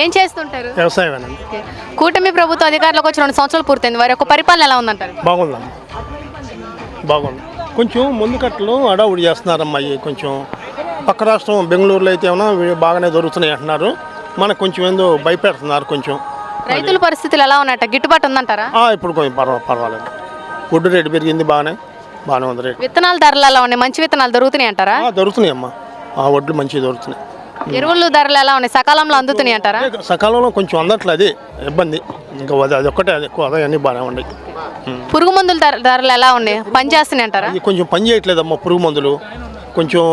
ఏం చేస్తుంటారు? వ్యవసాయమేనండి. ఓకే. కూటమి ప్రభుత్వం అధికారంలోకి వచ్చి 2 సంవత్సరాలు పూర్తయింది. వారి యొక్క పరిపాలన ఎలా ఉందంటారు? బాగుందమ్మా, బాగుంది. కొంచెం ముందు కట్టలు అడావుడి చేస్తున్నారమ్మా. ఇవి కొంచెం పక్క రాష్ట్రం బెంగళూరులో అయితే ఏమన్నా బాగానే దొరుకుతున్నాయి అంటున్నారు. మనకు కొంచెం ఏందో భయపెడుతున్నారు కొంచెం. రైతుల పరిస్థితులు ఎలా ఉన్నట్ట? గిట్టుబాటు ఉందంటారా? ఇప్పుడు కొంచెం పర్వాలేదు. ఫుడ్ రేటు పెరిగింది, బాగానే ఉంది రేటు. విత్తనాల ధరలు ఎలా ఉన్నాయి? మంచి విత్తనాలు దొరుకుతున్నాయి అంటారా? దొరుకుతున్నాయి అమ్మా, వడ్లు మంచిగా దొరుకుతున్నాయి. ఎరువుల ధరలు ఎలా ఉన్నాయి? సకాలంలో అందుతున్నాయి అంటారా? సకాలంలో కొంచెం అందట్లే, అది ఇబ్బంది. ఇంకా అది ఒక్కటే, అది ఎక్కువ అన్నీ బాగానే ఉన్నాయి. పురుగు మందుల ధరలు ఎలా ఉన్నాయి? పని చేస్తున్నాయి అంటారా? అది కొంచెం పని చేయట్లేదమ్మా. పురుగు మందులు కొంచెం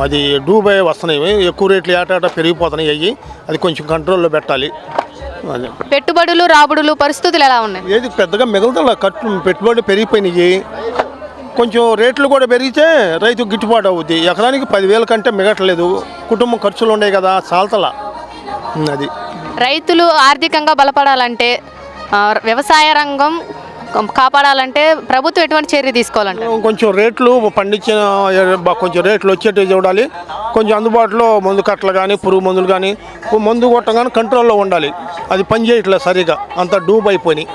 అది డూబై వస్తున్నాయి, ఎక్కువ రేట్లు ఏటాట పెరిగిపోతున్నాయి. అయ్యి అది కొంచెం కంట్రోల్లో పెట్టాలి. అదే పెట్టుబడులు రాబడులు పరిస్థితులు ఎలా ఉన్నాయి? ఏది పెద్దగా మిగతా పెట్టుబడి పెరిగిపోయినాయి. కొంచెం రేట్లు కూడా పెరిగితే రైతు గిట్టుబాటు అవుద్ది. ఎకరానికి 10,000 కంటే మిగట్లేదు. కుటుంబం ఖర్చులు ఉన్నాయి కదా, సాల్తలా. అది రైతులు ఆర్థికంగా బలపడాలంటే, వ్యవసాయ రంగం కాపాడాలంటే ప్రభుత్వం ఎటువంటి చర్య తీసుకోవాలంటే? కొంచెం రేట్లు పండించిన కొంచెం రేట్లు వచ్చేట్టు చూడాలి. కొంచెం అందుబాటులో మందు కట్టలు కానీ పురుగు మందులు కానీ మందు కొట్టగానే కంట్రోల్లో ఉండాలి. అది పని చేయట్లేదు సరిగా, అంత డూబ్ అయిపోయి.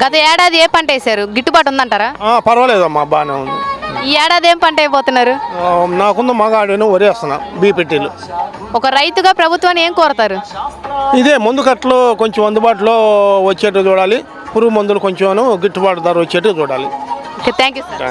గత ఏడాది ఏ పంట వేశారు? గిట్టుబాటు ఉందంటారా? పర్వాలేదమ్మా, బాగానే ఉంది. ఈ ఏడాది ఏం పంట అయిపోతున్నారు? నాకున్న మగాడిని వరేస్తున్నా, బీపెట్టీలు. ఒక రైతుగా ప్రభుత్వాన్ని ఏం కోరతారు? ఇదే మందు కట్టలు కొంచెం అందుబాటులో వచ్చేట్టు చూడాలి. పురుగు మందులు కొంచెం గిట్టుబాటు ధర వచ్చేట్టు చూడాలి. Okay, thank you sir.